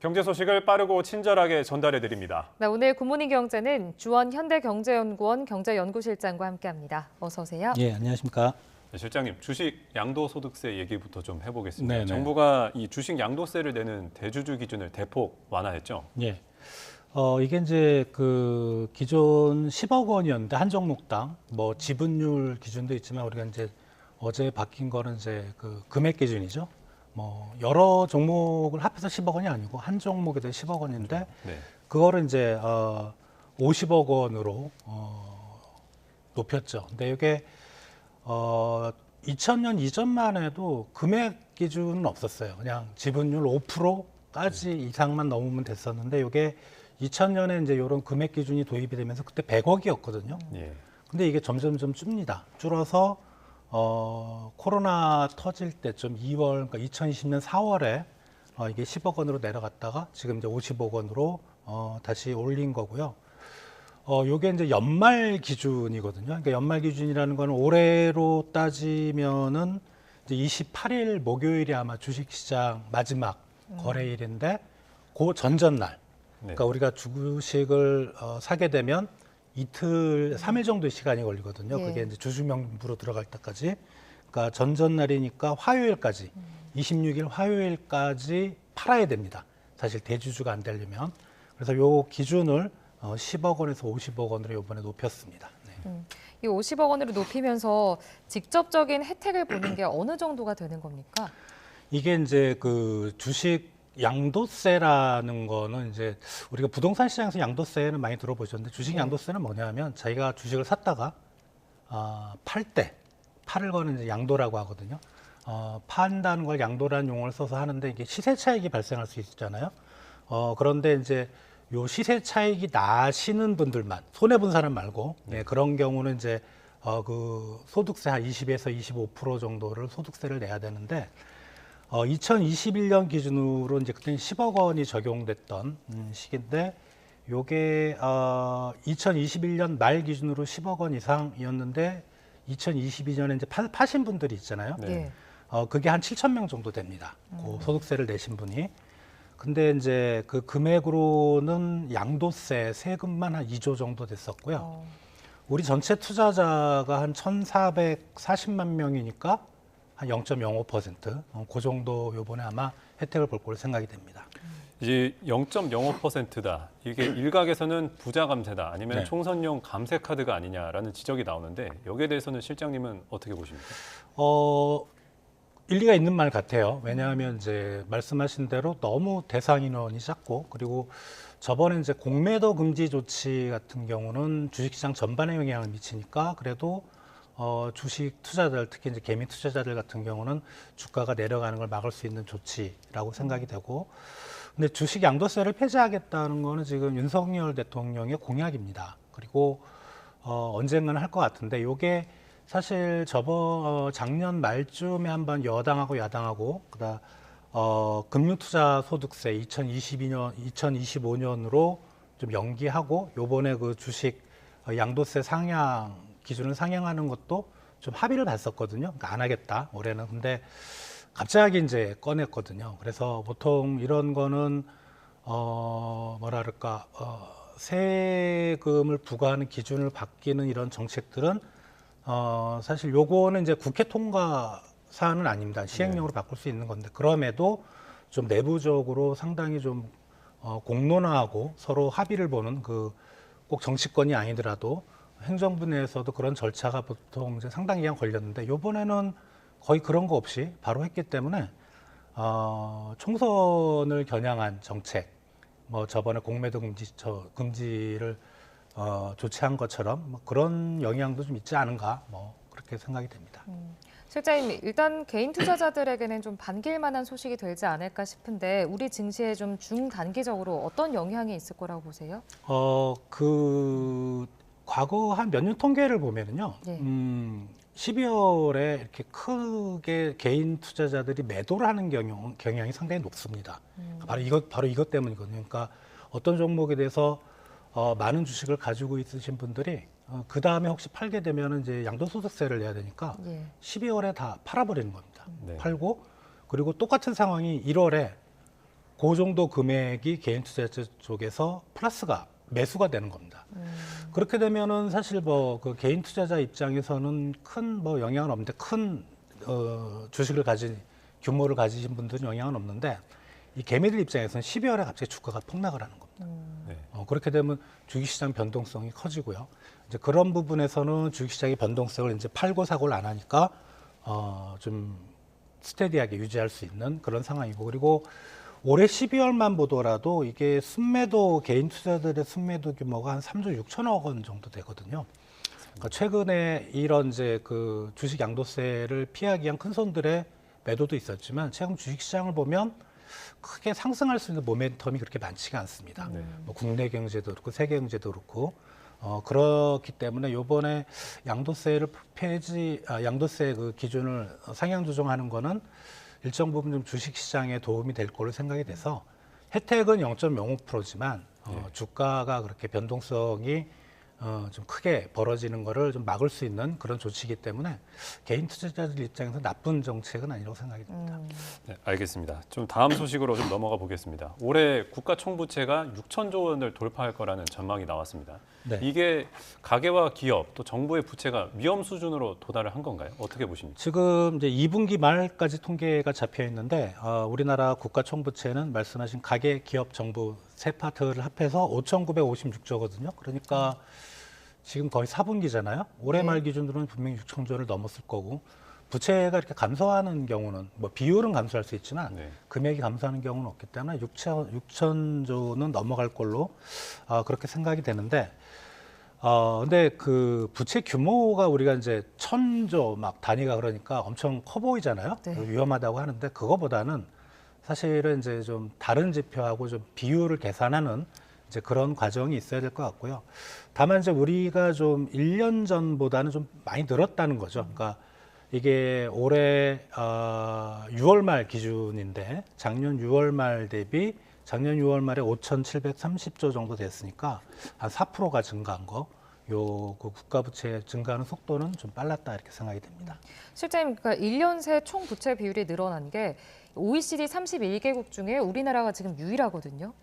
경제 소식을 빠르고 친절하게 전달해 드립니다. 네, 오늘 굿모닝 경제는 주원 현대경제연구원 경제연구실장과 함께합니다. 어서 오세요. 예, 안녕하십니까. 네, 실장님, 주식 양도소득세 얘기부터 좀 해보겠습니다. 네네. 정부가 이 주식 양도세를 내는 대주주 기준을 대폭 완화했죠. 예. 이게 이제 그 기존 10억 원이었는데 한 종목당 뭐 지분율 기준도 있지만 우리가 이제 어제 바뀐 거는 이제 그 금액 기준이죠. 뭐 여러 종목을 합해서 10억 원이 아니고 한 종목에 대해 10억 원인데 네. 그거를 이제 50억 원으로 높였죠. 근데 이게 2000년 이전만 해도 금액 기준은 없었어요. 그냥 지분율 5%까지 이상만 넘으면 됐었는데 이게 2000년에 이제 이런 금액 기준이 도입이 되면서 그때 100억이었거든요. 예. 근데 이게 점점점 줍니다. 줄어서 코로나 터질 때쯤 2월, 그러니까 2020년 4월에 이게 10억 원으로 내려갔다가 지금 이제 50억 원으로 다시 올린 거고요. 요게 이제 연말 기준이거든요. 그러니까 연말 기준이라는 거는 올해로 따지면은 이제 28일 목요일이 아마 주식시장 마지막 거래일인데 그 전전날. 네. 그러니까 우리가 주식을 사게 되면 이틀, 3일 정도의 시간이 걸리거든요. 예. 그게 이제 주주명부로 들어갈 때까지. 그러니까 전전날이니까 화요일까지, 26일 화요일까지 팔아야 됩니다. 사실 대주주가 안 되려면. 그래서 요 기준을 10억 원에서 50억 원으로 이번에 높였습니다. 네. 이 50억 원으로 높이면서 직접적인 혜택을 보는 게 어느 정도가 되는 겁니까? 이게 이제 그 주식 양도세라는 거는 이제 우리가 부동산 시장에서 양도세는 많이 들어보셨는데 주식 양도세는 뭐냐면 자기가 주식을 샀다가 팔 때 팔을 거는 이제 양도라고 하거든요. 판다는 걸 양도라는 용어를 써서 하는데 이게 시세 차익이 발생할 수 있잖아요. 그런데 이제 요 시세 차익이 나시는 분들만 손해 본 사람 말고 네, 그런 경우는 이제 그 소득세 한 20에서 25% 정도를 소득세를 내야 되는데 2021년 기준으로 이제 그때는 10억 원이 적용됐던 시기인데 요게 2021년 말 기준으로 10억 원 이상이었는데 2022년에 이제 파신 분들이 있잖아요. 네. 예. 그게 한 7천 명 정도 됩니다. 그 소득세를 내신 분이. 근데 이제 그 금액으로는 양도세 세금만 한 2조 정도 됐었고요. 우리 전체 투자자가 한 1,440만 명이니까 한 0.05%, 그 정도 요번에 아마 혜택을 볼 걸로 생각이 됩니다. 이제 0.05%다. 이게 일각에서는 부자 감세다. 아니면 네. 총선용 감세 카드가 아니냐라는 지적이 나오는데 여기에 대해서는 실장님은 어떻게 보십니까? 일리가 있는 말 같아요. 왜냐하면 이제 말씀하신 대로 너무 대상 인원이 작고 그리고 저번에 이제 공매도 금지 조치 같은 경우는 주식시장 전반에 영향을 미치니까 그래도 주식 투자자들 특히 이제 개미 투자자들 같은 경우는 주가가 내려가는 걸 막을 수 있는 조치라고 생각이 되고 근데 주식 양도세를 폐지하겠다는 거는 지금 윤석열 대통령의 공약입니다. 그리고 언젠가는 할 것 같은데 요게 사실 작년 말쯤에 한번 여당하고 야당하고 그다음 금융투자소득세 2025년으로 좀 연기하고 요번에 그 주식 양도세 상향 기준을 상향하는 것도 좀 합의를 봤었거든요. 그러니까 안 하겠다 올해는. 근데 갑자기 이제 꺼냈거든요. 그래서 보통 이런 거는 뭐랄까 세금을 부과하는 기준을 바뀌는 이런 정책들은 사실 요거는 이제 국회 통과 사안은 아닙니다. 시행령으로 바꿀 수 있는 건데 그럼에도 좀 내부적으로 상당히 좀 공론화하고 서로 합의를 보는 그 꼭 정치권이 아니더라도 행정부 내에서도 그런 절차가 보통 이제 상당 기간 걸렸는데 요번에는 거의 그런 거 없이 바로 했기 때문에 총선을 겨냥한 정책 뭐 저번에 공매도 금지를 조치한 것처럼 뭐 그런 영향도 좀 있지 않은가 뭐 그렇게 생각이 됩니다. 실장님, 일단 개인 투자자들에게는 좀 반길 만한 소식이 되지 않을까 싶은데 우리 증시에 좀 중단기적으로 어떤 영향이 있을 거라고 보세요? 과거 한 몇 년 통계를 보면은요. 예. 12월에 이렇게 크게 개인 투자자들이 매도를 하는 경향이 상당히 높습니다. 바로 이것 때문이거든요. 그러니까 어떤 종목에 대해서 많은 주식을 가지고 있으신 분들이 그 다음에 혹시 팔게 되면 이제 양도소득세를 내야 되니까 예. 12월에 다 팔아버리는 겁니다. 네. 팔고 그리고 똑같은 상황이 1월에 그 정도 금액이 개인 투자자 쪽에서 플러스가 매수가 되는 겁니다. 그렇게 되면은 사실 뭐 그 개인 투자자 입장에서는 큰 뭐 영향은 없는데 큰 주식을 가진 규모를 가지신 분들은 영향은 없는데 이 개미들 입장에서는 12월에 갑자기 주가가 폭락을 하는 겁니다. 네. 그렇게 되면 주식시장 변동성이 커지고요. 이제 그런 부분에서는 주식시장의 변동성을 이제 팔고 사고를 안 하니까 좀 스테디하게 유지할 수 있는 그런 상황이고, 그리고 올해 12월만 보더라도 이게 순매도 개인 투자들의 순매도 규모가 한 3조 6천억 원 정도 되거든요. 그러니까 최근에 이런 이제 그 주식 양도세를 피하기 위한 큰 손들의 매도도 있었지만 최근 주식시장을 보면 크게 상승할 수 있는 모멘텀이 그렇게 많지가 않습니다. 네. 뭐 국내 경제도 그렇고 세계 경제도 그렇고 그렇기 때문에 이번에 양도세를 양도세 그 기준을 상향 조정하는 거는 일정 부분 좀 주식 시장에 도움이 될 걸로 생각이 돼서 혜택은 0.05%지만 주가가 그렇게 변동성이 좀 크게 벌어지는 거를 좀 막을 수 있는 그런 조치이기 때문에 개인 투자자들 입장에서 나쁜 정책은 아니라고 생각이 듭니다. 네, 알겠습니다. 좀 다음 소식으로 좀 넘어가 보겠습니다. 올해 국가 총부채가 6천조 원을 돌파할 거라는 전망이 나왔습니다. 네. 이게 가계와 기업 또 정부의 부채가 위험 수준으로 도달을 한 건가요? 어떻게 보십니까? 지금 이제 2분기 말까지 통계가 잡혀 있는데 우리나라 국가 총부채는 말씀하신 가계, 기업, 정부 세 파트를 합해서 5,956조거든요. 그러니까 지금 거의 4분기잖아요. 올해 말 기준으로는 분명히 6천조를 넘었을 거고, 부채가 이렇게 감소하는 경우는 뭐 비율은 감소할 수 있지만 네. 금액이 감소하는 경우는 없기 때문에 6천조는 넘어갈 걸로 그렇게 생각이 되는데, 근데 그 부채 규모가 우리가 이제 1,000조 막 단위가 그러니까 엄청 커 보이잖아요. 네. 위험하다고 하는데 그거보다는 사실은 이제 좀 다른 지표하고 좀 비율을 계산하는 이제 그런 과정이 있어야 될 것 같고요. 다만 이제 우리가 좀 1년 전보다는 좀 많이 늘었다는 거죠. 그러니까 이게 올해 6월 말 기준인데 작년 6월 말 대비 작년 6월 말에 5,730조 정도 됐으니까 한 4%가 증가한 거. 그 국가 부채 증가하는 속도는 좀 빨랐다 이렇게 생각이 됩니다. 실장님, 그러니까 1년 새 총 부채 비율이 늘어난 게 OECD 31개국 중에 우리나라가 지금 유일하거든요.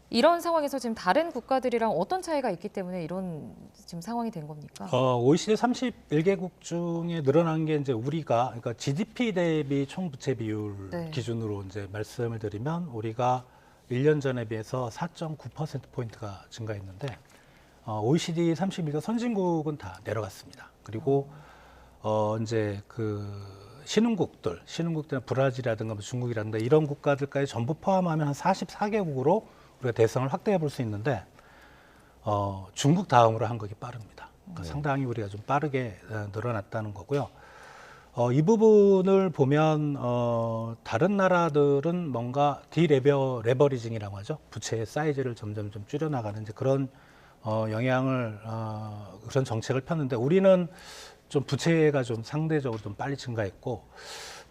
이런 상황에서 지금 다른 국가들이랑 어떤 차이가 있기 때문에 이런 지금 상황이 된 겁니까? OECD 31개국 중에 늘어난 게 이제 우리가 그러니까 GDP 대비 총 부채 비율 네. 기준으로 이제 말씀을 드리면 우리가 1년 전에 비해서 4.9%포인트가 증가했는데 OECD 31개 선진국은 다 내려갔습니다. 그리고 이제 그 신흥국들은 브라질이라든가 뭐 중국이라든가 이런 국가들까지 전부 포함하면 한 44개국으로 우리가 대상을 확대해 볼 수 있는데 중국 다음으로 한국이 빠릅니다. 그러니까 상당히 우리가 좀 빠르게 늘어났다는 거고요. 이 부분을 보면 다른 나라들은 뭔가 디레버리징이라고 하죠. 부채의 사이즈를 점점 좀 줄여나가는 이제 그런 영향을 그런 정책을 폈는데 우리는 좀 부채가 좀 상대적으로 좀 빨리 증가했고,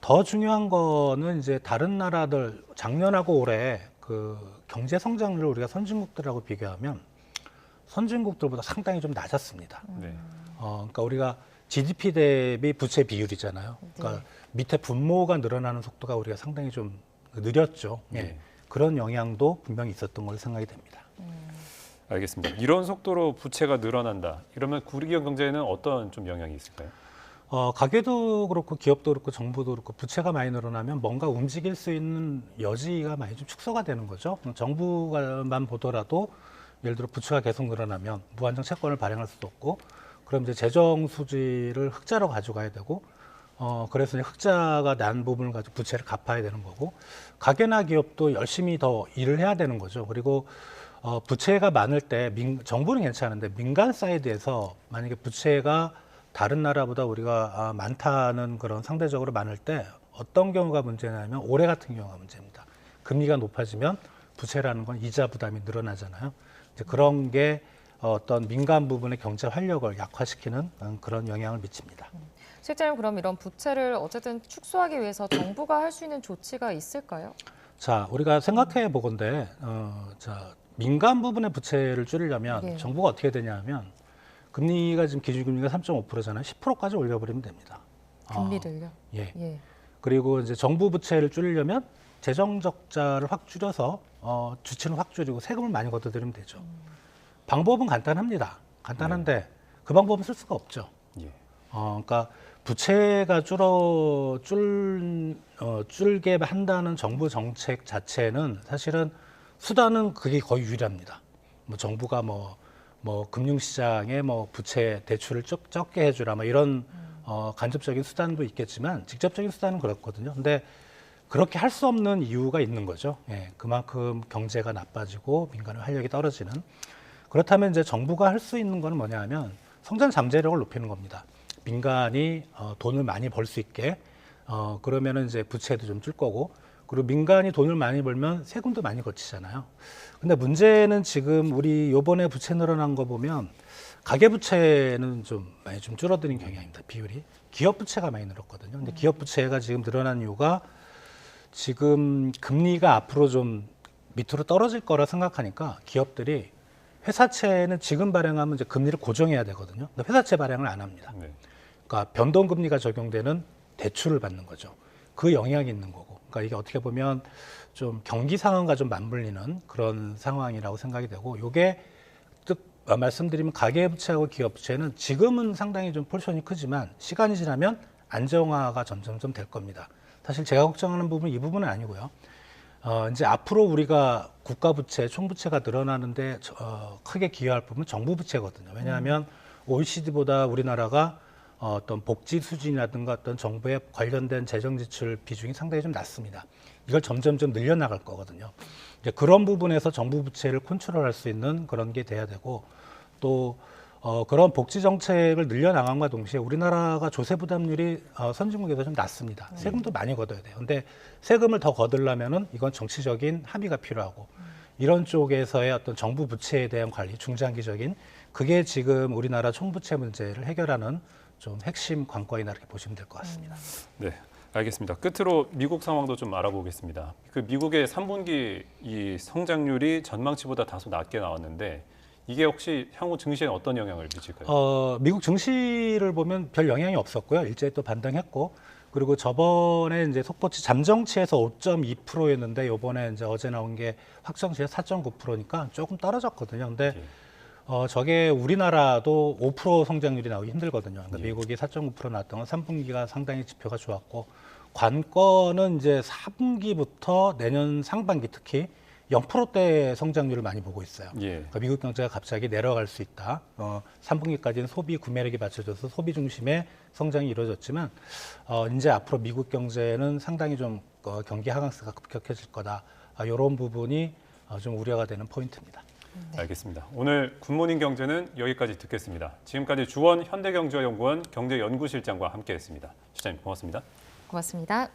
더 중요한 거는 이제 다른 나라들 작년하고 올해 그 경제 성장률을 우리가 선진국들하고 비교하면 선진국들보다 상당히 좀 낮았습니다. 네. 그러니까 우리가 GDP 대비 부채 비율이잖아요. 그러니까 밑에 분모가 늘어나는 속도가 우리가 상당히 좀 느렸죠. 네. 예. 그런 영향도 분명히 있었던 걸로 생각이 됩니다. 알겠습니다. 이런 속도로 부채가 늘어난다. 이러면 우리 경제에는 어떤 좀 영향이 있을까요? 가계도 그렇고 기업도 그렇고 정부도 그렇고 부채가 많이 늘어나면 뭔가 움직일 수 있는 여지가 많이 좀 축소가 되는 거죠. 정부만 보더라도 예를 들어 부채가 계속 늘어나면 무한정 채권을 발행할 수도 없고, 그럼 이제 재정 수지를 흑자로 가져가야 되고, 그래서 이제 흑자가 난 부분을 가지고 부채를 갚아야 되는 거고, 가계나 기업도 열심히 더 일을 해야 되는 거죠. 그리고 부채가 많을 때 정부는 괜찮은데 민간 사이드에서 만약에 부채가 다른 나라보다 우리가 많다는 그런 상대적으로 많을 때 어떤 경우가 문제냐면 올해 같은 경우가 문제입니다. 금리가 높아지면 부채라는 건 이자 부담이 늘어나잖아요. 이제 그런 게 어떤 민간 부분의 경제 활력을 약화시키는 그런 영향을 미칩니다. 실장님, 그럼 이런 부채를 어쨌든 축소하기 위해서 정부가 할 수 있는 조치가 있을까요? 자, 우리가 생각해 보건데, 민간 부분의 부채를 줄이려면 네. 정부가 어떻게 되냐면 금리가 지금 기준금리가 3.5%잖아요. 10%까지 올려버리면 됩니다. 금리를요? 예. 예. 그리고 이제 정부 부채를 줄이려면 재정 적자를 확 줄여서 주치는 확 줄이고 세금을 많이 걷어들이면 되죠. 방법은 간단합니다. 간단한데 그 방법은 쓸 수가 없죠. 예. 그러니까 부채가 줄게 한다는 정부 정책 자체는 사실은 수단은 그게 거의 유일합니다. 뭐 정부가 뭐 금융시장에 뭐 부채 대출을 적게 해주라 뭐 이런 간접적인 수단도 있겠지만 직접적인 수단은 그렇거든요. 근데 그렇게 할 수 없는 이유가 있는 거죠. 예, 그만큼 경제가 나빠지고 민간의 활력이 떨어지는. 그렇다면 이제 정부가 할 수 있는 건 뭐냐 하면 성장 잠재력을 높이는 겁니다. 민간이 돈을 많이 벌 수 있게 그러면은 이제 부채도 좀 줄 거고 그리고 민간이 돈을 많이 벌면 세금도 많이 거치잖아요. 근데 문제는 지금 우리 요번에 부채 늘어난 거 보면 가계 부채는 좀 많이 좀 줄어드는 경향입니다. 비율이. 기업 부채가 많이 늘었거든요. 근데 기업 부채가 지금 늘어난 이유가 지금 금리가 앞으로 좀 밑으로 떨어질 거라 생각하니까 기업들이 회사채는 지금 발행하면 이제 금리를 고정해야 되거든요. 근데 회사채 발행을 안 합니다. 네. 그러니까 변동금리가 적용되는 대출을 받는 거죠. 그 영향이 있는 거고. 그러니까 이게 어떻게 보면 좀 경기 상황과 좀 맞물리는 그런 상황이라고 생각이 되고, 이게 말씀드리면 가계부채하고 기업부채는 지금은 상당히 좀 포션이 크지만 시간이 지나면 안정화가 점점 될 겁니다. 사실 제가 걱정하는 부분은 이 부분은 아니고요. 이제 앞으로 우리가 국가부채, 총부채가 늘어나는데 크게 기여할 부분은 정부부채거든요. 왜냐하면 OECD보다 우리나라가 어떤 복지 수준이라든가 어떤 정부에 관련된 재정 지출 비중이 상당히 좀 낮습니다. 이걸 점점 늘려나갈 거거든요. 이제 그런 부분에서 정부 부채를 컨트롤할 수 있는 그런 게 돼야 되고, 또 그런 복지 정책을 늘려나감과 동시에 우리나라가 조세 부담률이 선진국에서 좀 낮습니다. 세금도 많이 걷어야 돼요. 근데 세금을 더 거두려면은 이건 정치적인 합의가 필요하고, 이런 쪽에서의 어떤 정부 부채에 대한 관리, 중장기적인, 그게 지금 우리나라 총부채 문제를 해결하는 좀 핵심 관건이다 이렇게 보시면 될 것 같습니다. 네, 알겠습니다. 끝으로 미국 상황도 좀 알아보겠습니다. 그 미국의 3분기 이 성장률이 전망치보다 다소 낮게 나왔는데 이게 혹시 향후 증시에 어떤 영향을 미칠까요? 미국 증시를 보면 별 영향이 없었고요. 일제히 또 반등했고, 그리고 저번에 이제 속보치 잠정치에서 5.2%였는데 요번에 이제 어제 나온 게 확정치에서 4.9%니까 조금 떨어졌거든요. 근데 예. 저게 우리나라도 5% 성장률이 나오기 힘들거든요. 그러니까 예. 미국이 4.9% 나왔던 건 3분기가 상당히 지표가 좋았고, 관건은 이제 4분기부터 내년 상반기 특히 0%대 성장률을 많이 보고 있어요. 예. 그러니까 미국 경제가 갑자기 내려갈 수 있다. 3분기까지는 소비 구매력이 받쳐져서 소비 중심의 성장이 이루어졌지만 이제 앞으로 미국 경제는 상당히 좀 경기 하강세가 급격해질 거다. 이런 부분이 좀 우려가 되는 포인트입니다. 네. 알겠습니다. 오늘 굿모닝 경제는 여기까지 듣겠습니다. 지금까지 주원 현대경제연구원 경제연구실장과 함께했습니다. 실장님 고맙습니다. 고맙습니다.